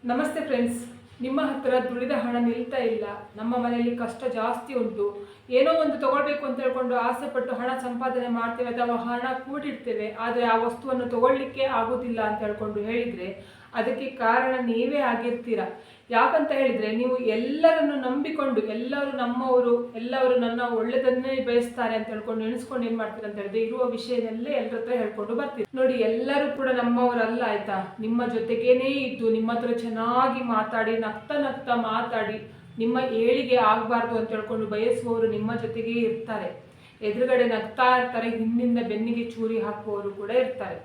ನಮಸ್ತೆ ಫ್ರೆಂಡ್ಸ್. ನಿಮ್ಮ ಹತ್ತಿರ ದುಡಿದ ಹಣ ನಿಲ್ತಾ ಇಲ್ಲ, ನಮ್ಮ ಮನೆಯಲ್ಲಿ ಕಷ್ಟ ಜಾಸ್ತಿ ಉಂಟು, ಏನೋ ಒಂದು ತಗೊಳ್ಬೇಕು ಅಂತ ಹೇಳ್ಕೊಂಡು ಆಸೆ ಪಟ್ಟು ಹಣ ಸಂಪಾದನೆ ಮಾಡ್ತೇವೆ ಅಥವಾ ಹಣ ಕೂಡಿಡ್ತೇವೆ, ಆದರೆ ಆ ವಸ್ತುವನ್ನು ತಗೊಳ್ಳಿಕ್ಕೆ ಆಗೋದಿಲ್ಲ ಅಂತ ಹೇಳ್ಕೊಂಡು ಹೇಳಿದರೆ ಅದಕ್ಕೆ ಕಾರಣ ನೀವೇ ಆಗಿರ್ತೀರ. ಯಾಕಂತ ಹೇಳಿದರೆ, ನೀವು ಎಲ್ಲರನ್ನು ನಂಬಿಕೊಂಡು ಎಲ್ಲರೂ ನಮ್ಮವರು, ಎಲ್ಲರೂ ನನ್ನ ಒಳ್ಳೆದನ್ನೇ ಬಯಸ್ತಾರೆ ಅಂತ ಹೇಳ್ಕೊಂಡು ಎಣಿಸ್ಕೊಂಡು ಏನು ಮಾಡ್ತೀರ ಅಂತ ಹೇಳಿದ್ರೆ, ಇರುವ ವಿಷಯದಲ್ಲೇ ಎಲ್ಲರ ಹತ್ರ ಹೇಳ್ಕೊಂಡು ಬರ್ತೀರಿ. ನೋಡಿ, ಎಲ್ಲರೂ ಕೂಡ ನಮ್ಮವರಲ್ಲ ಆಯ್ತಾ. ನಿಮ್ಮ ಜೊತೆಗೇನೇ ಇದ್ದು ನಿಮ್ಮ ಹತ್ರ ಚೆನ್ನಾಗಿ ಮಾತಾಡಿ ನಗ್ತಾ ನಗ್ತಾ ಮಾತಾಡಿ ನಿಮ್ಮ ಏಳಿಗೆ ಆಗಬಾರ್ದು ಅಂತ ಹೇಳ್ಕೊಂಡು ಬಯಸುವವರು ನಿಮ್ಮ ಜೊತೆಗೇ ಇರ್ತಾರೆ. ಎದುರುಗಡೆ ನಗ್ತಾ ಇರ್ತಾರೆ, ಹಿಂದಿಂದ ಬೆನ್ನಿಗೆ ಚೂರಿ ಹಾಕುವವರು ಕೂಡ ಇರ್ತಾರೆ.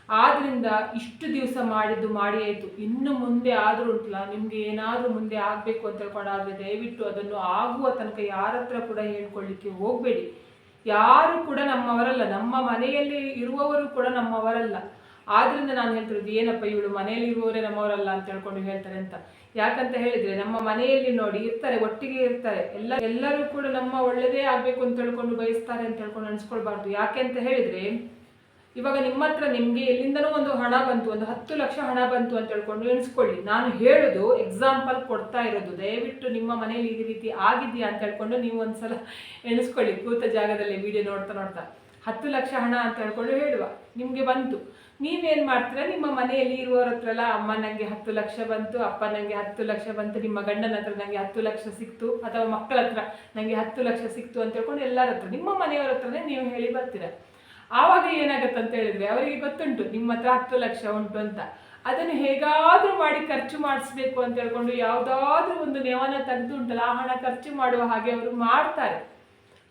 ಆದ್ರಿಂದ ಇಷ್ಟು ದಿವಸ ಮಾಡಿದ್ದು ಮಾಡಿ ಆಯಿತು. ಇನ್ನು ಮುಂದೆ ಆದರೂ ಉಂಟಲ್ಲ, ನಿಮಗೆ ಏನಾದರೂ ಮುಂದೆ ಆಗಬೇಕು ಅಂತ ಹೇಳ್ಕೊಂಡಾದರೆ ದಯವಿಟ್ಟು ಅದನ್ನು ಆಗುವ ತನಕ ಯಾರ ಹತ್ರ ಕೂಡ ಹೇಳ್ಕೊಳ್ಳಿಕ್ಕೆ ಹೋಗಬೇಡಿ. ಯಾರು ಕೂಡ ನಮ್ಮವರಲ್ಲ, ನಮ್ಮ ಮನೆಯಲ್ಲಿ ಇರುವವರು ಕೂಡ ನಮ್ಮವರಲ್ಲ. ಆದ್ರಿಂದ ನಾನು ಹೇಳ್ತಿರೋದು, ಏನಪ್ಪ ಇವಳು ಮನೆಯಲ್ಲಿ ಇರುವವರೇ ನಮ್ಮವರಲ್ಲ ಅಂತ ಹೇಳ್ಕೊಂಡು ಹೇಳ್ತಾರೆ ಅಂತ. ಯಾಕಂತ ಹೇಳಿದ್ರೆ, ನಮ್ಮ ಮನೆಯಲ್ಲಿ ನೋಡಿ ಇರ್ತಾರೆ, ಒಟ್ಟಿಗೆ ಇರ್ತಾರೆ, ಎಲ್ಲರೂ ಕೂಡ ನಮ್ಮ ಒಳ್ಳೆಯದೇ ಆಗಬೇಕು ಅಂತ ಹೇಳ್ಕೊಂಡು ಬಯಸ್ತಾರೆ ಅಂತ ಹೇಳ್ಕೊಂಡು ಅನ್ಸ್ಕೊಳ್ಬಾರ್ದು. ಯಾಕೆ ಅಂತ ಹೇಳಿದ್ರೆ, ಇವಾಗ ನಿಮ್ಮ ಹತ್ರ ನಿಮಗೆ ಎಲ್ಲಿಂದನೂ ಒಂದು ಹಣ ಬಂತು, ಒಂದು 10 ಲಕ್ಷ ಹಣ ಬಂತು ಅಂತ ಹೇಳ್ಕೊಂಡು ಎಣಿಸ್ಕೊಳ್ಳಿ. ನಾನು ಹೇಳೋದು ಎಕ್ಸಾಂಪಲ್ ಕೊಡ್ತಾ ಇರೋದು. ದಯವಿಟ್ಟು ನಿಮ್ಮ ಮನೆಯಲ್ಲಿ ಈ ರೀತಿ ಆಗಿದೆಯಾ ಅಂತ ಹೇಳ್ಕೊಂಡು ನೀವು ಒಂದ್ಸಲ ಎಣಿಸ್ಕೊಳ್ಳಿ, ಕೂತ ಜಾಗದಲ್ಲಿ ವಿಡಿಯೋ ನೋಡ್ತಾ ನೋಡ್ತಾ. 10 ಲಕ್ಷ ಹಣ ಅಂತ ಹೇಳ್ಕೊಂಡು ಹೇಳುವ, ನಿಮಗೆ ಬಂತು. ನೀವೇನು ಮಾಡ್ತೀರಾ, ನಿಮ್ಮ ಮನೆಯಲ್ಲಿ ಇರುವವರ ಹತ್ರ ಎಲ್ಲ, ಅಮ್ಮ ನನಗೆ 10 ಲಕ್ಷ ಬಂತು, ಅಪ್ಪ ನನಗೆ 10 ಲಕ್ಷ ಬಂತು, ನಿಮ್ಮ ಗಂಡನ ಹತ್ರ ನನಗೆ 10 ಲಕ್ಷ ಸಿಕ್ತು, ಅಥವಾ ಮಕ್ಕಳ ಹತ್ರ ನನಗೆ 10 ಲಕ್ಷ ಸಿಕ್ತು ಅಂತ ಹೇಳ್ಕೊಂಡು ಎಲ್ಲರ ಹತ್ರ, ನಿಮ್ಮ ಮನೆಯವರ ಹತ್ರನೇ ನೀವು ಹೇಳಿ ಬರ್ತೀರಾ. ಆವಾಗ ಏನಾಗತ್ತೆ ಅಂತ ಹೇಳಿದ್ರೆ, ಅವರಿಗೆ ಗೊತ್ತುಂಟು ನಿಮ್ಮ ಹತ್ರ 10 ಲಕ್ಷ ಉಂಟು ಅಂತ. ಅದನ್ನು ಹೇಗಾದರೂ ಮಾಡಿ ಖರ್ಚು ಮಾಡಿಸ್ಬೇಕು ಅಂತ ಹೇಳ್ಕೊಂಡು ಯಾವುದಾದ್ರೂ ಒಂದು ನೆವನ ತೆಗೆದು ಉಂಟಲ್ಲ, ಆ ಹಣ ಖರ್ಚು ಮಾಡುವ ಹಾಗೆ ಅವರು ಮಾಡ್ತಾರೆ.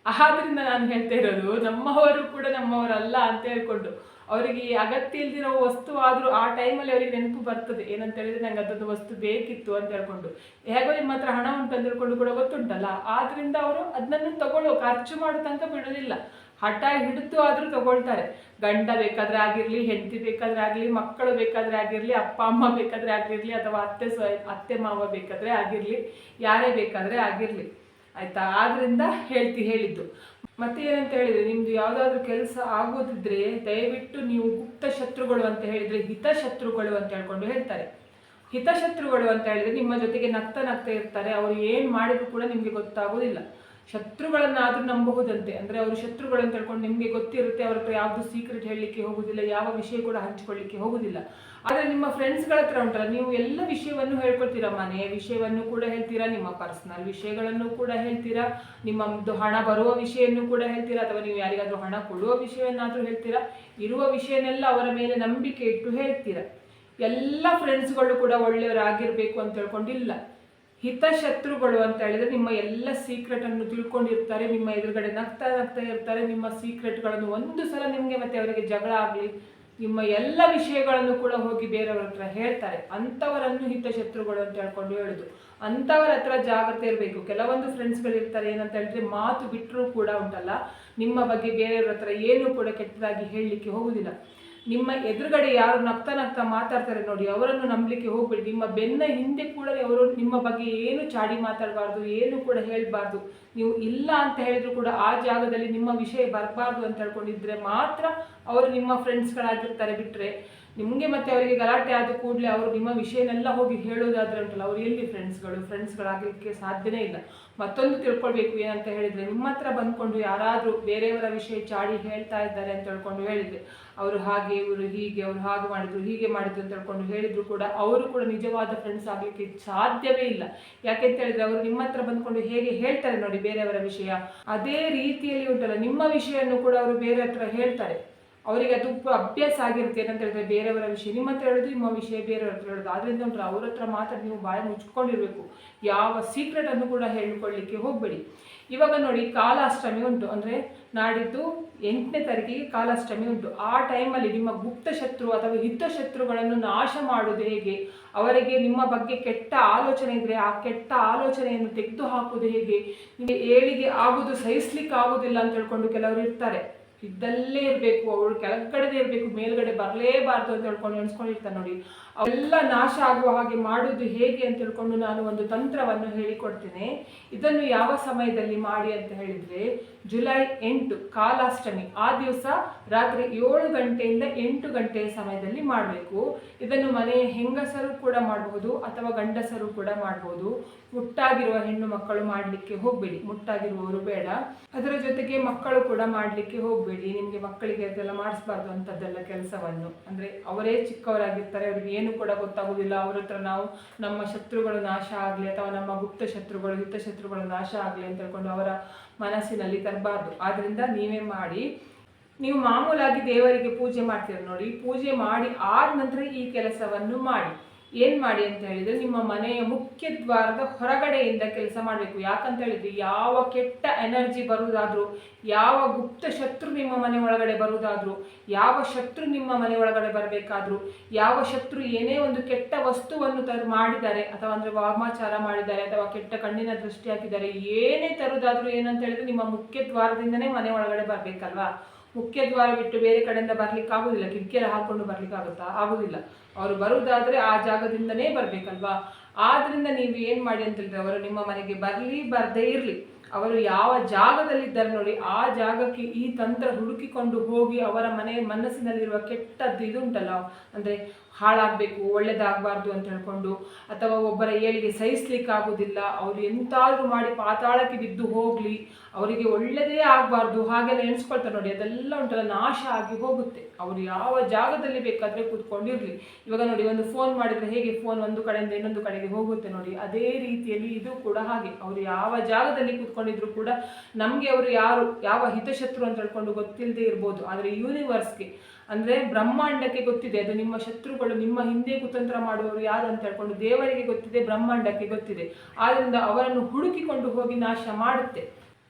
ಆದ್ರಿಂದ ನಾನು ಹೇಳ್ತಾ ಇರೋದು, ನಮ್ಮವರು ಕೂಡ ನಮ್ಮವರಲ್ಲ ಅಂತ ಹೇಳ್ಕೊಂಡು, ಅವರಿಗೆ ಅಗತ್ಯ ಇಲ್ದಿರೋ ವಸ್ತು ಆದರೂ ಆ ಟೈಮಲ್ಲಿ ಅವರಿಗೆ ನೆನಪು ಬರ್ತದೆ. ಏನಂತ ಹೇಳಿದ್ರೆ, ನಂಗೆ ಅದೊಂದು ವಸ್ತು ಬೇಕಿತ್ತು ಅಂತ ಹೇಳ್ಕೊಂಡು, ಹೇಗೋ ನಿಮ್ಮ ಹತ್ರ ಹಣ ಉಂಟು ಅಂತ ಹೇಳ್ಕೊಂಡು ಕೂಡ ಗೊತ್ತುಂಟಲ್ಲ, ಆದ್ರಿಂದ ಅವರು ಅದನ್ನು ತಗೊಳ್ಳೋ, ಖರ್ಚು ಮಾಡೋ ತನಕ ಬಿಡೋದಿಲ್ಲ. ಹಠ ಹಿಡಿದು ಆದರೂ ತಗೊಳ್ತಾರೆ. ಗಂಡ ಬೇಕಾದ್ರೆ ಆಗಿರಲಿ, ಹೆಂಡತಿ ಬೇಕಾದ್ರೆ ಆಗಲಿ, ಮಕ್ಕಳು ಬೇಕಾದ್ರೆ ಆಗಿರಲಿ, ಅಪ್ಪ ಅಮ್ಮ ಬೇಕಾದ್ರೆ ಆಗಿರಲಿ, ಅಥವಾ ಅತ್ತೆ ಮಾವ ಬೇಕಾದ್ರೆ ಆಗಿರಲಿ, ಯಾರೇ ಬೇಕಾದ್ರೆ ಆಗಿರಲಿ ಆಯ್ತಾ. ಆದ್ರಿಂದ ಹೇಳಿದ್ದು. ಮತ್ತೆ ಏನಂತ ಹೇಳಿದ್ರೆ, ನಿಮ್ದು ಯಾವುದಾದ್ರೂ ಕೆಲಸ ಆಗೋದಿದ್ರೆ ದಯವಿಟ್ಟು ನೀವು ಗುಪ್ತ ಶತ್ರುಗಳು ಅಂತ ಹೇಳಿದ್ರೆ ಹಿತಶತ್ರುಗಳು ಅಂತ ಹೇಳ್ಕೊಂಡು ಹೇಳ್ತಾರೆ. ಹಿತಶತ್ರುಗಳು ಅಂತ ಹೇಳಿದ್ರೆ ನಿಮ್ಮ ಜೊತೆಗೆ ನಗ್ತಾ ಇರ್ತಾರೆ, ಅವರು ಏನು ಮಾಡಿದ್ರು ಕೂಡ ನಿಮಗೆ ಗೊತ್ತಾಗೋದಿಲ್ಲ. ಶತ್ರುಗಳನ್ನಾದ್ರೂ ನಂಬಬಹುದಂತೆ, ಅಂದ್ರೆ ಅವರು ಶತ್ರುಗಳು ಅಂತ ಹೇಳ್ಕೊಂಡು ನಿಮಗೆ ಗೊತ್ತಿರುತ್ತೆ, ಅವ್ರ ಹತ್ರ ಯಾವುದು ಸೀಕ್ರೆಟ್ ಹೇಳಲಿಕ್ಕೆ ಹೋಗುದಿಲ್ಲ, ಯಾವ ವಿಷಯ ಕೂಡ ಹಂಚ್ಕೊಳ್ಳಿಕ್ಕೆ ಹೋಗುದಿಲ್ಲ. ಆದರೆ ನಿಮ್ಮ ಫ್ರೆಂಡ್ಸ್ಗಳ ಹತ್ರ ಉಂಟಲ್ಲ, ನೀವು ಎಲ್ಲ ವಿಷಯವನ್ನು ಹೇಳ್ಕೊಳ್ತೀರಾ, ಮನೆಯ ವಿಷಯವನ್ನು ಕೂಡ ಹೇಳ್ತೀರಾ, ನಿಮ್ಮ ಪರ್ಸನಲ್ ವಿಷಯಗಳನ್ನು ಕೂಡ ಹೇಳ್ತೀರಾ, ನಿಮ್ಮದು ಹಣ ಬರುವ ವಿಷಯವನ್ನು ಕೂಡ ಹೇಳ್ತೀರಾ, ಅಥವಾ ನೀವು ಯಾರಿಗಾದ್ರೂ ಹಣ ಕೊಡುವ ವಿಷಯವನ್ನಾದ್ರೂ ಹೇಳ್ತೀರಾ. ಇರುವ ವಿಷಯನೆಲ್ಲ ಅವರ ಮೇಲೆ ನಂಬಿಕೆ ಇಟ್ಟು ಹೇಳ್ತೀರಾ. ಎಲ್ಲ ಫ್ರೆಂಡ್ಸ್ಗಳು ಕೂಡ ಒಳ್ಳೆಯವರಾಗಿರ್ಬೇಕು ಅಂತ ಹೇಳ್ಕೊಂಡಿಲ್ಲ. ಹಿತಶತ್ರುಗಳು ಅಂತ ಹೇಳಿದ್ರೆ ನಿಮ್ಮ ಎಲ್ಲ ಸೀಕ್ರೆಟನ್ನು ತಿಳ್ಕೊಂಡಿರ್ತಾರೆ, ನಿಮ್ಮ ಎದುರುಗಡೆ ನಗ್ತಾ ಇರ್ತಾರೆ, ನಿಮ್ಮ ಸೀಕ್ರೆಟ್ಗಳನ್ನು ಒಂದು ಸಲ ನಿಮಗೆ ಮತ್ತೆ ಅವರಿಗೆ ಜಗಳ ಆಗಲಿ, ನಿಮ್ಮ ಎಲ್ಲ ವಿಷಯಗಳನ್ನು ಕೂಡ ಹೋಗಿ ಬೇರೆಯವ್ರ ಹತ್ರ ಹೇಳ್ತಾರೆ. ಅಂಥವರನ್ನು ಹಿತಶತ್ರುಗಳು ಅಂತ ಹೇಳ್ಕೊಂಡು ಹೇಳುದು. ಅಂಥವ್ರ ಹತ್ರ ಜಾಗ್ರತೆ ಇರಬೇಕು. ಕೆಲವೊಂದು ಫ್ರೆಂಡ್ಸ್ಗಳು ಇರ್ತಾರೆ, ಏನಂತ ಹೇಳಿದ್ರೆ ಮಾತು ಬಿಟ್ಟರೂ ಕೂಡ ಉಂಟಲ್ಲ, ನಿಮ್ಮ ಬಗ್ಗೆ ಬೇರೆಯವ್ರ ಹತ್ರ ಏನೂ ಕೂಡ ಕೆಟ್ಟದಾಗಿ ಹೇಳಲಿಕ್ಕೆ ಹೋಗುದಿಲ್ಲ. ನಿಮ್ಮ ಎದುರುಗಡೆ ಯಾರು ನಗ್ತಾ ಮಾತಾಡ್ತಾರೆ ನೋಡಿ, ಅವರನ್ನು ನಂಬಲಿಕ್ಕೆ ಹೋಗ್ಬೇಡಿ. ನಿಮ್ಮ ಬೆನ್ನ ಹಿಂದೆ ಕೂಡ ಅವರು ನಿಮ್ಮ ಬಗ್ಗೆ ಏನು ಚಾಡಿ ಮಾತಾಡಬಾರ್ದು, ಏನು ಕೂಡ ಹೇಳಬಾರ್ದು. ನೀವು ಇಲ್ಲ ಅಂತ ಹೇಳಿದ್ರು ಕೂಡ ಆ ಜಾಗದಲ್ಲಿ ನಿಮ್ಮ ವಿಷಯ ಬರಬಾರ್ದು ಅಂತ ಹೇಳ್ಕೊಂಡಿದ್ರೆ ಮಾತ್ರ ಅವರು ನಿಮ್ಮ ಫ್ರೆಂಡ್ಸ್ಗಳಾಗಿರ್ತಾರೆ. ಬಿಟ್ಟರೆ ನಿಮಗೆ ಮತ್ತೆ ಅವರಿಗೆ ಗಲಾಟೆ ಆದ ಕೂಡಲೇ ಅವರು ನಿಮ್ಮ ವಿಷಯನೆಲ್ಲ ಹೋಗಿ ಹೇಳೋದಾದ್ರೆ ಉಂಟಲ್ಲ, ಅವರು ಎಲ್ಲಿ ಫ್ರೆಂಡ್ಸ್ಗಳಾಗಲಿಕ್ಕೆ ಸಾಧ್ಯನೇ ಇಲ್ಲ. ಮತ್ತೊಂದು ತಿಳ್ಕೊಳ್ಬೇಕು, ಏನಂತ ಹೇಳಿದರೆ, ನಿಮ್ಮ ಹತ್ರ ಬಂದ್ಕೊಂಡು ಯಾರಾದರೂ ಬೇರೆಯವರ ವಿಷಯ ಚಾಡಿ ಹೇಳ್ತಾ ಇದ್ದಾರೆ ಅಂತ ಹೇಳ್ಕೊಂಡು ಹೇಳಿದರೆ, ಅವರು ಹಾಗೆ, ಇವರು ಹೀಗೆ, ಅವರು ಹಾಗೆ ಮಾಡಿದ್ರು, ಹೀಗೆ ಮಾಡಿದ್ರು ಅಂತ ಹೇಳ್ಕೊಂಡು ಹೇಳಿದ್ರು ಕೂಡ ಅವರು ಕೂಡ ನಿಜವಾದ ಫ್ರೆಂಡ್ಸ್ ಆಗಲಿಕ್ಕೆ ಸಾಧ್ಯವೇ ಇಲ್ಲ. ಯಾಕೆಂತ ಹೇಳಿದ್ರೆ, ಅವರು ನಿಮ್ಮ ಹತ್ರ ಬಂದ್ಕೊಂಡು ಹೇಗೆ ಹೇಳ್ತಾರೆ ನೋಡಿ ಬೇರೆಯವರ ವಿಷಯ, ಅದೇ ರೀತಿಯಲ್ಲಿ ಉಂಟಲ್ಲ ನಿಮ್ಮ ವಿಷಯವನ್ನು ಕೂಡ ಅವರು ಬೇರೆ ಹತ್ರ ಹೇಳ್ತಾರೆ. ಅವರಿಗೆ ಅದು ಅಭ್ಯಾಸ ಆಗಿರುತ್ತೆ. ಏನಂತ ಹೇಳಿದ್ರೆ, ಬೇರೆಯವರ ವಿಷಯ ನಿಮ್ಮ ಹತ್ರ ಹೇಳೋದು, ನಿಮ್ಮ ವಿಷಯ ಬೇರೆಯವ್ರ ಹತ್ರ ಹೇಳೋದು. ಆದ್ರಿಂದ ಉಂಟು ಅವ್ರ ಹತ್ರ ಮಾತ್ರ ನೀವು ಬಾಯಿ ಮುಚ್ಕೊಂಡಿರ್ಬೇಕು. ಯಾವ ಸೀಕ್ರೆಟ್ ಅನ್ನು ಕೂಡ ಹೇಳ್ಕೊಳ್ಳಿಕ್ಕೆ ಹೋಗಬೇಡಿ. ಇವಾಗ ನೋಡಿ, ಕಾಲಾಷ್ಟಮಿ ಉಂಟು, ಅಂದರೆ ನಾಡಿದ್ದು 8ನೇ ತಾರೀಕಿಗೆ ಕಾಲಾಷ್ಟಮಿ ಉಂಟು. ಆ ಟೈಮಲ್ಲಿ ನಿಮ್ಮ ಗುಪ್ತ ಶತ್ರು ಅಥವಾ ಹಿತಶತ್ರುಗಳನ್ನು ನಾಶ ಮಾಡೋದು ಹೇಗೆ, ಅವರಿಗೆ ನಿಮ್ಮ ಬಗ್ಗೆ ಕೆಟ್ಟ ಆಲೋಚನೆ ಇದ್ದರೆ ಆ ಕೆಟ್ಟ ಆಲೋಚನೆಯನ್ನು ತೆಗೆದು ಹಾಕೋದು ಹೇಗೆ, ನಿಮಗೆ ಏಳಿಗೆ ಆಗೋದು ಸಹಿಸ್ಲಿಕ್ಕೆ ಆಗೋದಿಲ್ಲ ಅಂತ ಹೇಳ್ಕೊಂಡು ಕೆಲವರು ಇರ್ತಾರೆ. ಇದ್ದಲ್ಲೇ ಇರಬೇಕು, ಅವಳು ಕೆಳಗಡೆ ಇರಬೇಕು, ಮೇಲ್ಗಡೆ ಬರಲೇಬಾರ್ದು ಅಂತ ಹೇಳ್ಕೊಂಡು ಎಣಿಸ್ಕೊಂಡಿರ್ತಾರೆ ನೋಡಿ. ಅವೆಲ್ಲ ನಾಶ ಆಗುವ ಹಾಗೆ ಮಾಡುವುದು ಹೇಗೆ ಅಂತ ತಿಳ್ಕೊಂಡು ನಾನು ಒಂದು ತಂತ್ರವನ್ನು ಹೇಳಿಕೊಡ್ತೇನೆ. ಇದನ್ನು ಯಾವ ಸಮಯದಲ್ಲಿ ಮಾಡಿ ಅಂತ ಹೇಳಿದರೆ, ಜುಲೈ 8 ಕಾಲಾಷ್ಟಮಿ ಆ ದಿವಸ ರಾತ್ರಿ 7 ಗಂಟೆಯಿಂದ 8 ಗಂಟೆಯ ಸಮಯದಲ್ಲಿ ಮಾಡಬೇಕು. ಇದನ್ನು ಮನೆಯ ಹೆಂಗಸರು ಕೂಡ ಮಾಡಬಹುದು ಅಥವಾ ಗಂಡಸರು ಕೂಡ ಮಾಡಬಹುದು. ಮುಟ್ಟಾಗಿರುವ ಹೆಣ್ಣು ಮಕ್ಕಳು ಮಾಡಲಿಕ್ಕೆ ಹೋಗಬೇಡಿ, ಮುಟ್ಟಾಗಿರುವವರು ಬೇಡ. ಅದರ ಜೊತೆಗೆ ಮಕ್ಕಳು ಕೂಡ ಮಾಡಲಿಕ್ಕೆ ಹೋಗಬೇಡಿ. ನಿಮಗೆ ಮಕ್ಕಳಿಗೆ ಅದೆಲ್ಲ ಮಾಡಿಸ್ಬಾರ್ದು ಅಂಥದ್ದೆಲ್ಲ ಕೆಲಸವನ್ನು. ಅಂದರೆ ಅವರೇ ಚಿಕ್ಕವರಾಗಿರ್ತಾರೆ, ಅವರಿಗೆ ಏನು ಕೂಡ ಗೊತ್ತಾಗೋದಿಲ್ಲ. ಅವ್ರ ಹತ್ರ ನಾವು ನಮ್ಮ ಶತ್ರುಗಳು ನಾಶ ಆಗಲಿ ಅಥವಾ ನಮ್ಮ ಗುಪ್ತ ಶತ್ರುಗಳು ಹಿತಶತ್ರುಗಳು ನಾಶ ಆಗಲಿ ಅಂತ ಹೇಳ್ಕೊಂಡು ಅವರ ಮನಸ್ಸಿನಲ್ಲಿ ತರಬಾರ್ದು. ಆದ್ದರಿಂದ ನೀವೇ ಮಾಡಿ. ನೀವು ಮಾಮೂಲಾಗಿ ದೇವರಿಗೆ ಪೂಜೆ ಮಾಡ್ತೀರ ನೋಡಿ, ಪೂಜೆ ಮಾಡಿ ಆದ ನಂತರ ಈ ಕೆಲಸವನ್ನು ಮಾಡಿ. ಏನು ಮಾಡಿ ಅಂತ ಹೇಳಿದರೆ, ನಿಮ್ಮ ಮನೆಯ ಮುಖ್ಯ ದ್ವಾರದ ಹೊರಗಡೆಯಿಂದ ಕೆಲಸ ಮಾಡಬೇಕು. ಯಾಕಂತ ಹೇಳಿದರೆ, ಯಾವ ಕೆಟ್ಟ ಎನರ್ಜಿ ಬರುವುದಾದ್ರೂ, ಯಾವ ಗುಪ್ತ ಶತ್ರು ನಿಮ್ಮ ಮನೆ ಒಳಗಡೆ ಬರುವುದಾದ್ರೂ, ಯಾವ ಶತ್ರು ನಿಮ್ಮ ಮನೆ ಒಳಗಡೆ ಬರಬೇಕಾದ್ರೂ, ಯಾವ ಶತ್ರು ಏನೇ ಒಂದು ಕೆಟ್ಟ ವಸ್ತುವನ್ನು ಮಾಡಿದ್ದಾರೆ ಅಥವಾ ಅಂದರೆ ವಾಮಾಚಾರ ಮಾಡಿದ್ದಾರೆ ಅಥವಾ ಕೆಟ್ಟ ಕಣ್ಣಿನ ದೃಷ್ಟಿ ಹಾಕಿದ್ದಾರೆ, ಏನೇ ತರುವುದಾದ್ರೂ ಏನಂತ ಹೇಳಿದ್ರೆ ನಿಮ್ಮ ಮುಖ್ಯ ದ್ವಾರದಿಂದನೇ ಮನೆ ಒಳಗಡೆ ಬರಬೇಕಲ್ವಾ. ಮುಖ್ಯ ದ್ವಾರ ಬಿಟ್ಟು ಬೇರೆ ಕಡೆಯಿಂದ ಬರ್ಲಿಕ್ಕೆ ಆಗುದಿಲ್ಲ. ಕಿಟಕಿಯಲ್ಲಿ ಹಾಕೊಂಡು ಬರ್ಲಿಕ್ಕೆ ಆಗುದಿಲ್ಲ. ಅವರು ಬರುವುದಾದ್ರೆ ಆ ಜಾಗದಿಂದನೇ ಬರ್ಬೇಕಲ್ವಾ. ಆದ್ರಿಂದ ನೀವು ಏನ್ ಮಾಡಿ ಅಂತ ಹೇಳಿದ್ರೆ, ಅವರು ನಿಮ್ಮ ಮನೆಗೆ ಬರ್ದೇ ಇರ್ಲಿ, ಅವರು ಯಾವ ಜಾಗದಲ್ಲಿದ್ದಾರೆ ನೋಡಿ ಆ ಜಾಗಕ್ಕೆ ಈ ತಂತ್ರ ಹುಡುಕಿಕೊಂಡು ಹೋಗಿ ಅವರ ಮನಸ್ಸಿನಲ್ಲಿರುವ ಕೆಟ್ಟದ್ದು ಇದುಂಟಲ್ಲ, ಅಂದರೆ ಹಾಳಾಗಬೇಕು, ಒಳ್ಳೇದಾಗಬಾರ್ದು ಅಂತ ಹೇಳ್ಕೊಂಡು, ಅಥವಾ ಒಬ್ಬರ ಏಳಿಗೆ ಸಹಿಸ್ಲಿಕ್ಕೆ ಆಗೋದಿಲ್ಲ, ಅವರು ಎಂತಾದ್ರೂ ಮಾಡಿ ಪಾತಾಳಕ್ಕೆ ಬಿದ್ದು ಹೋಗಲಿ, ಅವರಿಗೆ ಒಳ್ಳೆಯದೇ ಆಗಬಾರ್ದು ಹಾಗೆಲ್ಲ ಎಣಿಸ್ಕೊಳ್ತಾರೆ ನೋಡಿ, ಅದೆಲ್ಲ ಉಂಟಲ್ಲ ನಾಶ ಆಗಿ ಹೋಗುತ್ತೆ. ಅವರು ಯಾವ ಜಾಗದಲ್ಲಿ ಬೇಕಾದರೆ ಕೂತ್ಕೊಂಡಿರಲಿ. ಇವಾಗ ನೋಡಿ, ಒಂದು ಫೋನ್ ಮಾಡಿದರೆ ಹೇಗೆ ಫೋನ್ ಒಂದು ಕಡೆಯಿಂದ ಇನ್ನೊಂದು ಕಡೆಗೆ ಹೋಗುತ್ತೆ ನೋಡಿ, ಅದೇ ರೀತಿಯಲ್ಲಿ ಇದು ಕೂಡ ಹಾಗೆ. ಅವರು ಯಾವ ಜಾಗದಲ್ಲಿ ಕೂತ್ಕೊಂಡಿದ್ರು ಕೂಡ ನಮಗೆ ಅವರು ಯಾವ ಹಿತಶತ್ರು ಅಂತ ಹೇಳ್ಕೊಂಡು ಗೊತ್ತಿಲ್ಲದೆ ಇರ್ಬೋದು, ಆದರೆ ಯೂನಿವರ್ಸ್ಗೆ ಅಂದರೆ ಬ್ರಹ್ಮಾಂಡಕ್ಕೆ ಗೊತ್ತಿದೆ ಅದು ನಿಮ್ಮ ಶತ್ರುಗಳು, ನಿಮ್ಮ ಹಿಂದೆ ಕುತಂತ್ರ ಮಾಡುವವರು ಯಾರು ಅಂತ ಹೇಳ್ಕೊಂಡು ದೇವರಿಗೆ ಗೊತ್ತಿದೆ, ಬ್ರಹ್ಮಾಂಡಕ್ಕೆ ಗೊತ್ತಿದೆ. ಆದ್ದರಿಂದ ಅವರನ್ನು ಹುಡುಕಿಕೊಂಡು ಹೋಗಿ ನಾಶ ಮಾಡುತ್ತೆ.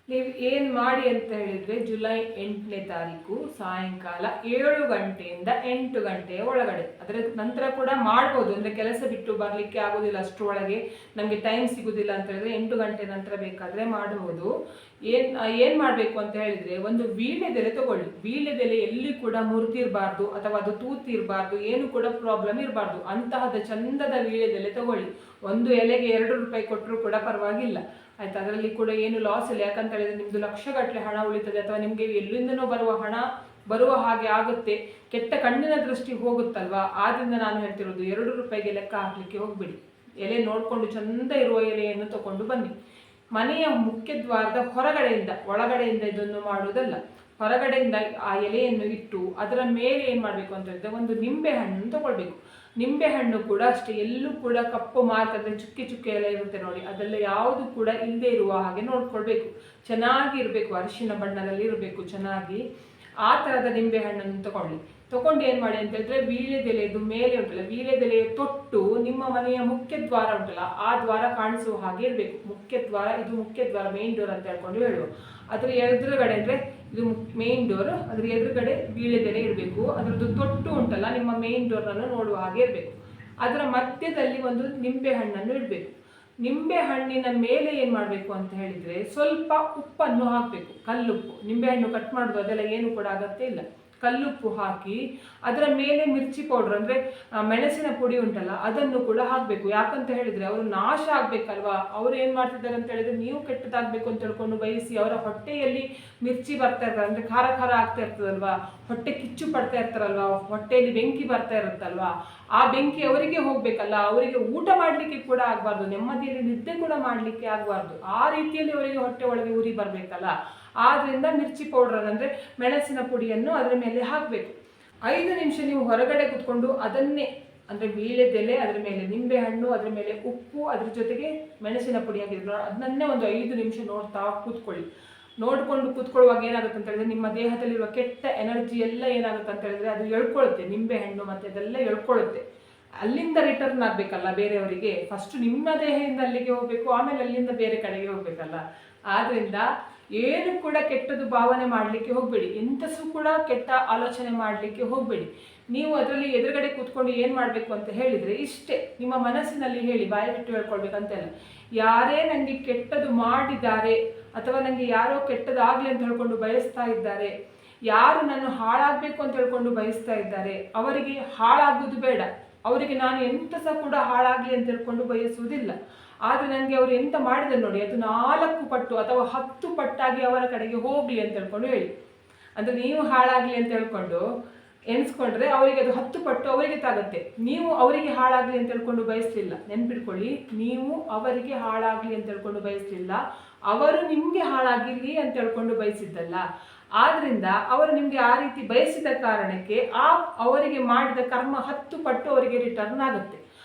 ನೀವು ಏನು ಮಾಡಿ ಅಂತ ಹೇಳಿದರೆ, ಜುಲೈ 8ನೇ ತಾರೀಕು ಸಾಯಂಕಾಲ 7 ಗಂಟೆಯಿಂದ 8 ಗಂಟೆಯ ಒಳಗಡೆ, ಅದರ ನಂತರ ಕೂಡ ಮಾಡ್ಬೋದು. ಅಂದರೆ ಕೆಲಸ ಬಿಟ್ಟು ಬರಲಿಕ್ಕೆ ಆಗೋದಿಲ್ಲ, ಅಷ್ಟರೊಳಗೆ ನಮಗೆ ಟೈಮ್ ಸಿಗೋದಿಲ್ಲ ಅಂತ ಹೇಳಿದ್ರೆ 8 ಗಂಟೆ ನಂತರ ಬೇಕಾದರೆ ಮಾಡಬಹುದು. ಏನು ಮಾಡಬೇಕು ಅಂತ ಹೇಳಿದರೆ, ಒಂದು ವೀಳ್ಯದೆಲೆ ತಗೊಳ್ಳಿ. ವೀಳ್ಯದೆಲೆ ಎಲ್ಲಿ ಕೂಡ ಮುರಿದಿರಬಾರ್ದು ಅಥವಾ ಅದು ತೂತಿರಬಾರ್ದು, ಏನು ಕೂಡ ಪ್ರಾಬ್ಲಮ್ ಇರಬಾರ್ದು. ಅಂತಹದ ಚಂದದ ವೀಳ್ಯದೆಲೆ ತಗೊಳ್ಳಿ. ಒಂದು ಎಲೆಗೆ 2 ರೂಪಾಯಿ ಕೊಟ್ಟರು ಕೂಡ ಪರವಾಗಿಲ್ಲ, ಆಯ್ತು. ಅದರಲ್ಲಿ ಕೂಡ ಏನು ಲಾಸ್ ಇಲ್ಲ. ಯಾಕಂತ ಹೇಳಿದ್ರೆ ನಿಮ್ಮದು ಲಕ್ಷಗಟ್ಟಲೆ ಹಣ ಉಳಿತದೆ, ಅಥವಾ ನಿಮಗೆ ಎಲ್ಲಿಂದನೋ ಬರುವ ಹಣ ಬರುವ ಹಾಗೆ ಆಗುತ್ತೆ, ಕೆಟ್ಟ ಕಣ್ಣಿನ ದೃಷ್ಟಿ ಹೋಗುತ್ತಲ್ವಾ. ಆದ್ದರಿಂದ ನಾನು ಹೇಳ್ತಿರೋದು 2 ರೂಪಾಯಿಗೆ ಲೆಕ್ಕ ಹಾಕಲಿಕ್ಕೆ ಹೋಗ್ಬಿಡಿ. ಎಲೆ ನೋಡಿಕೊಂಡು ಚಂದ ಇರುವ ಎಲೆಯನ್ನು ತಗೊಂಡು ಬನ್ನಿ. ಮನೆಯ ಮುಖ್ಯ ದ್ವಾರದ ಹೊರಗಡೆಯಿಂದ, ಒಳಗಡೆಯಿಂದ ಇದನ್ನು ಮಾಡುವುದಲ್ಲ, ಹೊರಗಡೆಯಿಂದ ಆ ಎಲೆಯನ್ನು ಇಟ್ಟು ಅದರ ಮೇಲೆ ಏನು ಮಾಡಬೇಕು ಅಂತ ಹೇಳಿದ್ರೆ, ಒಂದು ನಿಂಬೆ ಹಣ್ಣನ್ನು ತಗೊಳ್ಬೇಕು. ನಿಂಬೆ ಹಣ್ಣು ಕೂಡ ಅಷ್ಟೇ, ಎಲ್ಲೂ ಕೂಡ ಕಪ್ಪು ಮಾರ್ಕ್ ಅಂದರೆ ಚುಕ್ಕೆ ಚುಕ್ಕೆ ಎಲ್ಲ ಇರುತ್ತೆ ನೋಡಿ, ಅದೆಲ್ಲ ಯಾವುದು ಕೂಡ ಇಲ್ಲದೆ ಇರುವ ಹಾಗೆ ನೋಡ್ಕೊಳ್ಬೇಕು. ಚೆನ್ನಾಗಿ ಇರಬೇಕು, ಅರಿಶಿನ ಬಣ್ಣದಲ್ಲಿ ಇರಬೇಕು ಚೆನ್ನಾಗಿ. ಆ ಥರದ ನಿಂಬೆ ಹಣ್ಣನ್ನು ತಗೊಂಡು ಏನು ಮಾಡಿ ಅಂತ ಹೇಳಿದ್ರೆ, ವೀಳ್ಯದೆಲೆದು ಮೇಲೆ ಉಂಟಲ್ಲ, ವೀಳ್ಯದೆಲೆಯ ತೊಟ್ಟು ನಿಮ್ಮ ಮನೆಯ ಮುಖ್ಯ ದ್ವಾರ ಉಂಟಲ್ಲ ಆ ದ್ವಾರ ಕಾಣಿಸುವ ಹಾಗೆ ಇರಬೇಕು. ಮುಖ್ಯ ದ್ವಾರ, ಇದು ಮುಖ್ಯ ದ್ವಾರ, ಮೇನ್ ಡೋರ್ ಅಂತ ಹೇಳ್ಕೊಂಡು ಹೇಳುವ. ಅದರ ಎದುರುಗಡೆ ಅಂದರೆ ಇದು ಮೇನ್ ಡೋರ್, ಅದರ ಎದುರುಗಡೆ ವೀಳ್ಯದೆಲೆ ಇರಬೇಕು. ಅದರದ್ದು ತೊಟ್ಟು ಉಂಟಲ್ಲ ನಿಮ್ಮ ಮೇನ್ ಡೋರ್ನನ್ನು ನೋಡುವ ಹಾಗೆ ಇರಬೇಕು. ಅದರ ಮಧ್ಯದಲ್ಲಿ ಒಂದು ನಿಂಬೆ ಹಣ್ಣನ್ನು ಇಡಬೇಕು. ನಿಂಬೆ ಹಣ್ಣಿನ ಮೇಲೆ ಏನು ಮಾಡಬೇಕು ಅಂತ ಹೇಳಿದರೆ, ಸ್ವಲ್ಪ ಉಪ್ಪನ್ನು ಹಾಕಬೇಕು, ಕಲ್ಲುಪ್ಪು. ನಿಂಬೆಹಣ್ಣು ಕಟ್ ಮಾಡೋದು ಅದೆಲ್ಲ ಏನು ಕೂಡ ಅಗತ್ಯ ಇಲ್ಲ. ಕಲ್ಲುಪ್ಪು ಹಾಕಿ ಅದರ ಮೇಲೆ ಮಿರ್ಚಿ ಪೌಡ್ರ್ ಅಂದರೆ ಮೆಣಸಿನ ಪುಡಿ ಉಂಟಲ್ಲ ಅದನ್ನು ಕೂಡ ಹಾಕಬೇಕು. ಯಾಕಂತ ಹೇಳಿದರೆ ಅವರು ನಾಶ ಆಗಬೇಕಲ್ವಾ. ಅವರು ಏನು ಮಾಡ್ತಿದ್ದಾರೆ ಅಂತ ಹೇಳಿದರೆ, ನೀವು ಕೆಟ್ಟದಾಗಬೇಕು ಅಂತ ಹೇಳ್ಕೊಂಡು ಬಯಸಿ ಅವರ ಹೊಟ್ಟೆಯಲ್ಲಿ ಮಿರ್ಚಿ ಬರ್ತಾ ಇರ್ತಾರೆ, ಅಂದರೆ ಖಾರ ಖಾರ ಆಗ್ತಾ ಇರ್ತದಲ್ವಾ, ಹೊಟ್ಟೆ ಕಿಚ್ಚು ಪಡ್ತಾ ಇರ್ತಾರಲ್ವ, ಹೊಟ್ಟೆಯಲ್ಲಿ ಬೆಂಕಿ ಬರ್ತಾ ಇರುತ್ತಲ್ವಾ, ಆ ಬೆಂಕಿ ಅವರಿಗೆ ಹೋಗಬೇಕಲ್ಲ, ಅವರಿಗೆ ಊಟ ಮಾಡಲಿಕ್ಕೆ ಕೂಡ ಆಗಬಾರ್ದು, ನೆಮ್ಮದಿಯಲ್ಲಿ ನಿದ್ದೆ ಕೂಡ ಮಾಡಲಿಕ್ಕೆ ಆಗಬಾರ್ದು. ಆ ರೀತಿಯಲ್ಲಿ ಅವರಿಗೆ ಹೊಟ್ಟೆ ಒಳಗೆ ಉರಿ ಬರಬೇಕಲ್ಲ. ಆದ್ದರಿಂದ ಮಿರ್ಚಿ ಪೌಡರ್ ಅಂದರೆ ಮೆಣಸಿನ ಪುಡಿಯನ್ನು ಅದರ ಮೇಲೆ ಹಾಕಬೇಕು. 5 ನಿಮಿಷ ನೀವು ಹೊರಗಡೆ ಕೂತ್ಕೊಂಡು ಅದನ್ನೇ, ಅಂದರೆ ವೀಳ್ಯದೆಲೆ, ಅದರ ಮೇಲೆ ನಿಂಬೆ ಹಣ್ಣು, ಅದರ ಮೇಲೆ ಉಪ್ಪು, ಅದ್ರ ಜೊತೆಗೆ ಮೆಣಸಿನ ಪುಡಿ ಹಾಕಿದ್ರು, ಅದನ್ನೇ ಒಂದು 5 ನಿಮಿಷ ನೋಡ್ತಾ ಕೂತ್ಕೊಳ್ಳಿ. ನೋಡಿಕೊಂಡು ಕೂತ್ಕೊಳ್ಳುವಾಗ ಏನಾಗುತ್ತೆ ಅಂತ ಹೇಳಿದ್ರೆ, ನಿಮ್ಮ ದೇಹದಲ್ಲಿರುವ ಕೆಟ್ಟ ಎನರ್ಜಿ ಎಲ್ಲ ಏನಾಗುತ್ತೆ ಅಂತ ಹೇಳಿದ್ರೆ ಅದು ಎಳ್ಕೊಳ್ಳುತ್ತೆ. ನಿಂಬೆ ಹಣ್ಣು ಮತ್ತು ಅದೆಲ್ಲ ಎಳ್ಕೊಳ್ಳುತ್ತೆ. ಅಲ್ಲಿಂದ ರಿಟರ್ನ್ ಆಗಬೇಕಲ್ಲ ಬೇರೆಯವರಿಗೆ. ಫಸ್ಟ್ ನಿಮ್ಮ ದೇಹದಿಂದ ಅಲ್ಲಿಗೆ ಹೋಗಬೇಕು, ಆಮೇಲೆ ಅಲ್ಲಿಂದ ಬೇರೆ ಕಡೆಗೆ ಹೋಗಬೇಕಲ್ಲ. ಆದ್ದರಿಂದ ಏನು ಕೂಡ ಕೆಟ್ಟದ್ದು ಭಾವನೆ ಮಾಡಲಿಕ್ಕೆ ಹೋಗಬೇಡಿ, ಎಂಥಸು ಕೂಡ ಕೆಟ್ಟ ಆಲೋಚನೆ ಮಾಡಲಿಕ್ಕೆ ಹೋಗಬೇಡಿ. ನೀವು ಅದರಲ್ಲಿ ಎದುರುಗಡೆ ಕೂತ್ಕೊಂಡು ಏನು ಮಾಡಬೇಕು ಅಂತ ಹೇಳಿದರೆ ಇಷ್ಟೇ, ನಿಮ್ಮ ಮನಸ್ಸಿನಲ್ಲಿ ಹೇಳಿ, ಬಾಯಿ ಬಿಟ್ಟು ಹೇಳ್ಕೊಳ್ಬೇಕಂತೆಲ್ಲ. ಯಾರೇ ನನಗೆ ಕೆಟ್ಟದ್ದು ಮಾಡಿದ್ದಾರೆ ಅಥವಾ ನನಗೆ ಯಾರೋ ಕೆಟ್ಟದಾಗಲಿ ಅಂತ ಹೇಳ್ಕೊಂಡು ಬಯಸ್ತಾ ಇದ್ದಾರೆ, ಯಾರು ನನ್ನ ಹಾಳಾಗಬೇಕು ಅಂತ ಹೇಳ್ಕೊಂಡು ಬಯಸ್ತಾ ಇದ್ದಾರೆ, ಅವರಿಗೆ ಹಾಳಾಗೋದು ಬೇಡ, ಅವರಿಗೆ ನಾನು ಎಂತ ಸಹ ಕೂಡ ಹಾಳಾಗಲಿ ಅಂತ ಹೇಳ್ಕೊಂಡು ಬಯಸುವುದಿಲ್ಲ. ಆದರೆ ನನಗೆ ಅವರು ಎಂತ ಮಾಡಿದ್ರು ನೋಡಿ, ಅದು 4 ಪಟ್ಟು ಅಥವಾ 10 ಪಟ್ಟಾಗಿ ಅವರ ಕಡೆಗೆ ಹೋಗಲಿ ಅಂತ ಹೇಳ್ಕೊಂಡು ಹೇಳಿ. ಅಂದರೆ ನೀವು ಹಾಳಾಗಲಿ ಅಂತ ಹೇಳ್ಕೊಂಡು ಎಣಿಸ್ಕೊಂಡ್ರೆ ಅವರಿಗೆ ಅದು 10 ಪಟ್ಟು ಅವರಿಗೆ ತಾಗುತ್ತೆ. ನೀವು ಅವರಿಗೆ ಹಾಳಾಗಲಿ ಅಂತ ಹೇಳ್ಕೊಂಡು ಬಯಸಲಿಲ್ಲ. ನೆನ್ಪಿಟ್ಕೊಳ್ಳಿ, ನೀವು ಅವರಿಗೆ ಹಾಳಾಗಲಿ ಅಂತ ಹೇಳ್ಕೊಂಡು ಬಯಸಲಿಲ್ಲ, ಅವರು ನಿಮಗೆ ಹಾಳಾಗಿರಲಿ ಅಂತ ಹೇಳ್ಕೊಂಡು ಬಯಸಿದ್ದಲ್ಲ. ಆದ್ರಿಂದ ಅವರು ನಿಮಗೆ ಆ ರೀತಿ ಬಯಸಿದ ಕಾರಣಕ್ಕೆ ಅವರಿಗೆ ಮಾಡಿದ ಕರ್ಮ 10 ಪಟ್ಟು ಅವರಿಗೆ ರಿಟರ್ನ್ ಆಗುತ್ತೆ.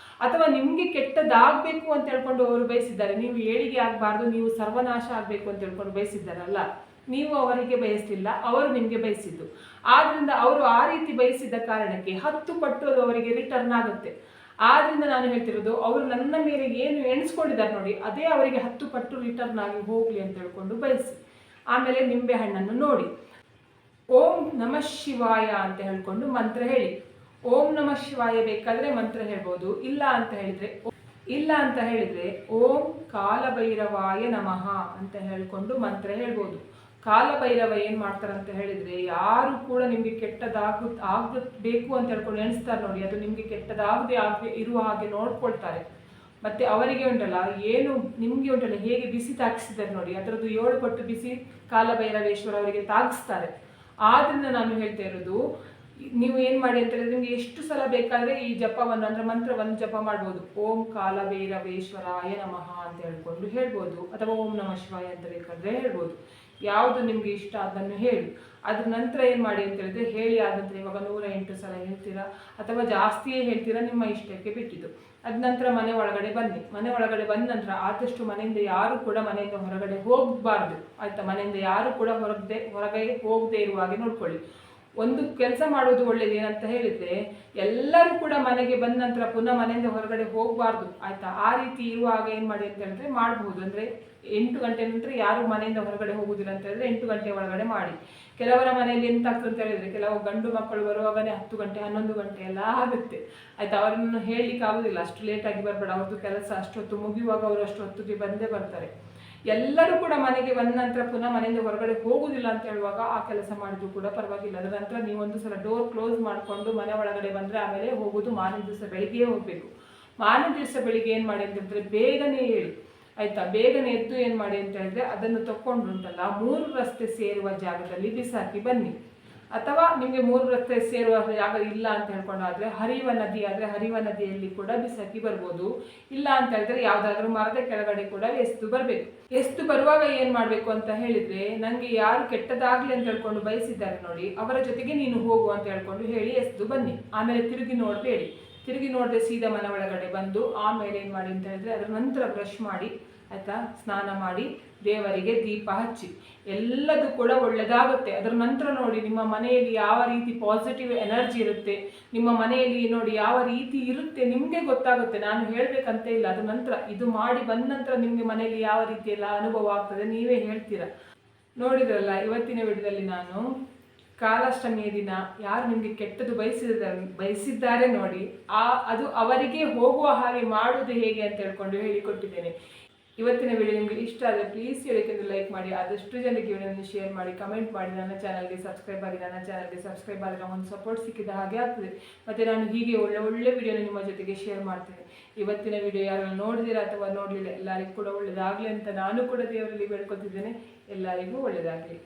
ಅಥವಾ ನಿಮಗೆ ಕೆಟ್ಟದಾಗಬೇಕು ಅಂತ ಹೇಳ್ಕೊಂಡು ಅವರು ಬಯಸಿದ್ದಾರೆ, ನೀವು ಏಳಿಗೆ ಆಗಬಾರ್ದು, ನೀವು ಸರ್ವನಾಶ ಆಗಬೇಕು ಅಂತ ಹೇಳ್ಕೊಂಡು ಬಯಸಿದ್ದಾರಲ್ಲ, ನೀವು ಅವರಿಗೆ ಬಯಸಲಿಲ್ಲ, ಅವರು ನಿಮಗೆ ಬಯಸಿದ್ದು. ಆದ್ರಿಂದ ಅವರು ಆ ರೀತಿ ಬಯಸಿದ ಕಾರಣಕ್ಕೆ 10 ಪಟ್ಟು ಅದು ಅವರಿಗೆ ರಿಟರ್ನ್ ಆಗುತ್ತೆ. ಆದ್ರಿಂದ ನಾನು ಹೇಳ್ತಿರೋದು, ಅವರು ನನ್ನ ಮೇಲೆ ಏನು ಎಣಿಸ್ಕೊಂಡಿದ್ದಾರೆ ನೋಡಿ, ಅದೇ ಅವರಿಗೆ 10 ಪಟ್ಟು ರಿಟರ್ನ್ ಆಗಿ ಹೋಗ್ಲಿ ಅಂತ ಹೇಳ್ಕೊಂಡು ಬಯಸಿ. ಆಮೇಲೆ ನಿಂಬೆ ಹಣ್ಣನ್ನು ನೋಡಿ, ಓಂ ನಮಃ ಶಿವಾಯ ಅಂತ ಹೇಳ್ಕೊಂಡು ಮಂತ್ರ ಹೇಳಿ. ಓಂ ನಮಃ ಶಿವಾಯ ಬೇಕಾದ್ರೆ ಮಂತ್ರ ಹೇಳ್ಬೋದು, ಇಲ್ಲ ಅಂತ ಹೇಳಿದ್ರೆ ಓಂ ಕಾಲಭೈರವಾಯ ನಮಃ ಅಂತ ಹೇಳ್ಕೊಂಡು ಮಂತ್ರ ಹೇಳ್ಬೋದು. ಕಾಲಭೈರವ ಏನು ಮಾಡ್ತಾರಂತ ಹೇಳಿದ್ರೆ, ಯಾರು ಕೂಡ ನಿಮಗೆ ಆಗಬೇಕು ಅಂತ ಹೇಳ್ಕೊಂಡು ಎಣಿಸ್ತಾರೆ ನೋಡಿ, ಅದು ನಿಮಗೆ ಕೆಟ್ಟದಾಗದೆ ಇರುವ ಹಾಗೆ ನೋಡ್ಕೊಳ್ತಾರೆ. ಮತ್ತೆ ಅವರಿಗೆ ಉಂಟಲ್ಲ, ಏನು ನಿಮಗೆ ಉಂಟಲ್ಲ ಹೇಗೆ ಬಿಸಿ ತಾಗಿಸಿದ್ದಾರೆ ನೋಡಿ, ಅದರದ್ದು 7 ಪಟ್ಟು ಬಿಸಿ ಕಾಲಭೈರವೇಶ್ವರ ಅವರಿಗೆ ತಾಗಿಸ್ತಾರೆ. ಆದ್ರಿಂದ ನಾನು ಹೇಳ್ತಾ ಇರೋದು, ನೀವು ಏನು ಮಾಡಿ ಅಂತ ಹೇಳಿದ್ರೆ, ನಿಮಗೆ ಎಷ್ಟು ಸಲ ಬೇಕಾದರೆ ಈ ಜಪವನ್ನು ಅಂದರೆ ಮಂತ್ರವನ್ನು ಜಪ ಮಾಡ್ಬೋದು. ಓಂ ಕಾಲಭೈರವೇಶ್ವರಾಯ ನಮಃ ಅಂತ ಹೇಳ್ಕೊಂಡು ಹೇಳ್ಬೋದು, ಅಥವಾ ಓಂ ನಮಃ ಶಿವಾಯ ಅಂತ ಬೇಕಾದರೆ ಹೇಳ್ಬೋದು. ಯಾವುದು ನಿಮಗೆ ಇಷ್ಟ ಅದನ್ನು ಹೇಳಿ. ಅದ್ರ ನಂತರ ಏನು ಮಾಡಿ ಅಂತ ಹೇಳಿದ್ರೆ, ಹೇಳಿ ಆದ ನಂತರ ಇವಾಗ 108 ಸಲ ಹೇಳ್ತೀರಾ ಅಥವಾ ಜಾಸ್ತಿಯೇ ಹೇಳ್ತೀರಾ, ನಿಮ್ಮ ಇಷ್ಟಕ್ಕೆ ಬಿಟ್ಟಿದ್ದು. ಅದ ನಂತರ ಮನೆ ಒಳಗಡೆ ಬನ್ನಿ. ಮನೆ ಒಳಗಡೆ ಬಂದ ನಂತರ ಆದಷ್ಟು ಮನೆಯಿಂದ ಯಾರು ಕೂಡ ಮನೆಯಿಂದ ಹೊರಗಡೆ ಹೋಗಬಾರ್ದು, ಆಯ್ತಾ? ಮನೆಯಿಂದ ಯಾರು ಕೂಡ ಹೊರಗೆ ಹೋಗದೆ ಇರುವ ಹಾಗೆ ನೋಡ್ಕೊಳ್ಳಿ. ಒಂದು ಕೆಲಸ ಮಾಡೋದು ಒಳ್ಳೇದು ಏನಂತ ಹೇಳಿದ್ರೆ, ಎಲ್ಲರೂ ಕೂಡ ಮನೆಗೆ ಬಂದ ನಂತರ ಪುನಃ ಮನೆಯಿಂದ ಹೊರಗಡೆ ಹೋಗಬಾರ್ದು, ಆಯ್ತಾ? ಆ ರೀತಿ ಇರುವಾಗ ಏನು ಮಾಡಿ ಅಂತ ಹೇಳಿದ್ರೆ ಮಾಡಬಹುದು. ಅಂದರೆ 8 ಗಂಟೆ ನಂತರ ಯಾರು ಮನೆಯಿಂದ ಹೊರಗಡೆ ಹೋಗುದಿಲ್ಲ ಅಂತ ಹೇಳಿದ್ರೆ 8 ಗಂಟೆ ಒಳಗಡೆ ಮಾಡಿ. ಕೆಲವರ ಮನೆಯಲ್ಲಿ ಎಂತ ಆಗ್ತದೆ ಅಂತ ಹೇಳಿದ್ರೆ, ಕೆಲವು ಗಂಡು ಮಕ್ಕಳು ಬರುವಾಗನೇ 10 ಗಂಟೆ 11 ಗಂಟೆ ಎಲ್ಲ ಆಗುತ್ತೆ, ಆಯ್ತಾ? ಅವರನ್ನು ಹೇಳಲಿಕ್ಕೆ ಆಗುದಿಲ್ಲ, ಅಷ್ಟು ಲೇಟಾಗಿ ಬರಬೇಡ, ಅವ್ರದ್ದು ಕೆಲಸ ಅಷ್ಟೊತ್ತು ಮುಗಿಯುವಾಗ ಅವರು ಅಷ್ಟು ಹೊತ್ತಿಗೆ ಬಂದೇ ಬರ್ತಾರೆ. ಎಲ್ಲರೂ ಕೂಡ ಮನೆಗೆ ಬಂದ ನಂತರ ಪುನಃ ಮನೆಯಿಂದ ಹೊರಗಡೆ ಹೋಗುದಿಲ್ಲ ಅಂತ ಹೇಳುವಾಗ ಆ ಕೆಲಸ ಮಾಡಿದ್ರು ಕೂಡ ಪರವಾಗಿಲ್ಲ. ಅದರ ನಂತರ ನೀವೊಂದು ಸಲ ಡೋರ್ ಕ್ಲೋಸ್ ಮಾಡಿಕೊಂಡು ಮನೆ ಒಳಗಡೆ ಬಂದರೆ ಆಮೇಲೆ ಹೋಗೋದು ಮಾರನೇ ದಿವಸ ಬೆಳಿಗ್ಗೆ ಹೋಗಬೇಕು. ಮಾರನೇ ದಿವಸ ಬೆಳಿಗ್ಗೆ ಏನು ಮಾಡಿ ಅಂತ ಹೇಳಿದ್ರೆ, ಬೇಗನೆ ಹೇಳಿ, ಆಯ್ತಾ? ಬೇಗನೆ ಎದ್ದು ಏನು ಮಾಡಿ ಅಂತ ಹೇಳಿದ್ರೆ, ಅದನ್ನು ತಗೊಂಡುಂಟಲ್ಲ 3 ರಸ್ತೆ ಸೇರುವ ಜಾಗದಲ್ಲಿ ಬಿಸಾಕಿ ಬನ್ನಿ. ಅಥವಾ ನಿಮಗೆ 3 ರಸ್ತೆ ಸೇರುವ ಜಾಗ ಇಲ್ಲ ಅಂತ ಹೇಳ್ಕೊಂಡಾದ್ರೆ, ಹರಿಯುವ ನದಿ ಆದರೆ ಹರಿಯುವ ನದಿಯಲ್ಲಿ ಕೂಡ ಬಿಸಾಕಿ ಬರ್ಬೋದು. ಇಲ್ಲ ಅಂತ ಹೇಳಿದ್ರೆ ಯಾವುದಾದ್ರೂ ಮರದ ಕೆಳಗಡೆ ಕೂಡ ಎಸ್ದು ಬರಬೇಕು. ಎಸ್ದು ಬರುವಾಗ ಏನು ಮಾಡಬೇಕು ಅಂತ ಹೇಳಿದ್ರೆ, ನನಗೆ ಯಾರು ಕೆಟ್ಟದಾಗಲಿ ಅಂತ ಹೇಳ್ಕೊಂಡು ಬಯಸಿದ್ದಾರೆ ನೋಡಿ, ಅವರ ಜೊತೆಗೆ ನೀನು ಹೋಗು ಅಂತ ಹೇಳ್ಕೊಂಡು ಹೇಳಿ ಎಸ್ದು ಬನ್ನಿ. ಆಮೇಲೆ ತಿರುಗಿ ನೋಡಬೇಡಿ. ತಿರುಗಿ ನೋಡದೆ ಸೀದಾ ಮನೆ ಒಳಗಡೆ ಬಂದು ಆಮೇಲೆ ಏನು ಮಾಡಿ ಅಂತ ಹೇಳಿದ್ರೆ, ಅದರ ನಂತರ ಬ್ರಷ್ ಮಾಡಿ, ಆಯಿತಾ? ಸ್ನಾನ ಮಾಡಿ ದೇವರಿಗೆ ದೀಪ ಹಚ್ಚಿ, ಎಲ್ಲದೂ ಕೂಡ ಒಳ್ಳೆಯದಾಗುತ್ತೆ. ಅದರ ನಂತರ ನೋಡಿ ನಿಮ್ಮ ಮನೆಯಲ್ಲಿ ಯಾವ ರೀತಿ ಪಾಸಿಟಿವ್ ಎನರ್ಜಿ ಇರುತ್ತೆ, ನಿಮ್ಮ ಮನೆಯಲ್ಲಿ ನೋಡಿ ಯಾವ ರೀತಿ ಇರುತ್ತೆ ನಿಮಗೆ ಗೊತ್ತಾಗುತ್ತೆ. ನಾನು ಹೇಳಬೇಕಂತ ಇಲ್ಲ. ಅದರ ನಂತರ ಇದು ಮಾಡಿ ಬಂದ ನಂತರ ನಿಮಗೆ ಮನೆಯಲ್ಲಿ ಯಾವ ರೀತಿ ಎಲ್ಲ ಅನುಭವ ಆಗ್ತದೆ ನೀವೇ ಹೇಳ್ತೀರಾ. ನೋಡಿದ್ರಲ್ಲ, ಇವತ್ತಿನ ವಿಡಿಯೋದಲ್ಲಿ ನಾನು ಕಾಲಾಷ್ಟಮಿಯ ದಿನ ಯಾರು ನಿಮಗೆ ಕೆಟ್ಟದ್ದು ಬಯಸಿದ್ದಾರೆ ನೋಡಿ, ಅದು ಅವರಿಗೆ ಹೋಗುವ ಹಾಗೆ ಮಾಡುವುದು ಹೇಗೆ ಅಂತ ಹೇಳ್ಕೊಂಡು ಹೇಳಿಕೊಟ್ಟಿದ್ದೇನೆ. ಇವತ್ತಿನ ವಿಡಿಯೋ ನಿಮಗೆ ಇಷ್ಟ ಆದರೆ ಪ್ಲೀಸ್ ಹೇಳಿಕೆಂದು ಲೈಕ್ ಮಾಡಿ, ಆದಷ್ಟು ಜನರಿಗೆ ವಿಡಿಯೋವನ್ನು ಶೇರ್ ಮಾಡಿ, ಕಮೆಂಟ್ ಮಾಡಿ, ನನ್ನ ಚಾನಲ್ಗೆ ಸಬ್ಸ್ಕ್ರೈಬ್ ಆಗಿ. ನನ್ನ ಚಾನಲ್ಗೆ ಸಬ್ಸ್ಕ್ರೈಬ್ ಆದರೆ ಒಂದು ಸಪೋರ್ಟ್ ಸಿಕ್ಕಿದ ಹಾಗೆ ಆಗ್ತದೆ. ಮತ್ತು ನಾನು ಹೀಗೆ ಒಳ್ಳೆ ವಿಡಿಯೋನ ನಿಮ್ಮ ಜೊತೆಗೆ ಶೇರ್ ಮಾಡ್ತೇನೆ. ಇವತ್ತಿನ ವಿಡಿಯೋ ಯಾರು ನೋಡಿದಿರ ಅಥವಾ ನೋಡಲಿಲ್ಲ, ಎಲ್ಲರಿಗೂ ಕೂಡ ಒಳ್ಳೆಯದಾಗಲಿ ಅಂತ ನಾನು ಕೂಡ ದೇವರಲ್ಲಿ ಬೇಡ್ಕೊತಿದ್ದೇನೆ. ಎಲ್ಲರಿಗೂ ಒಳ್ಳೆಯದಾಗಲಿ.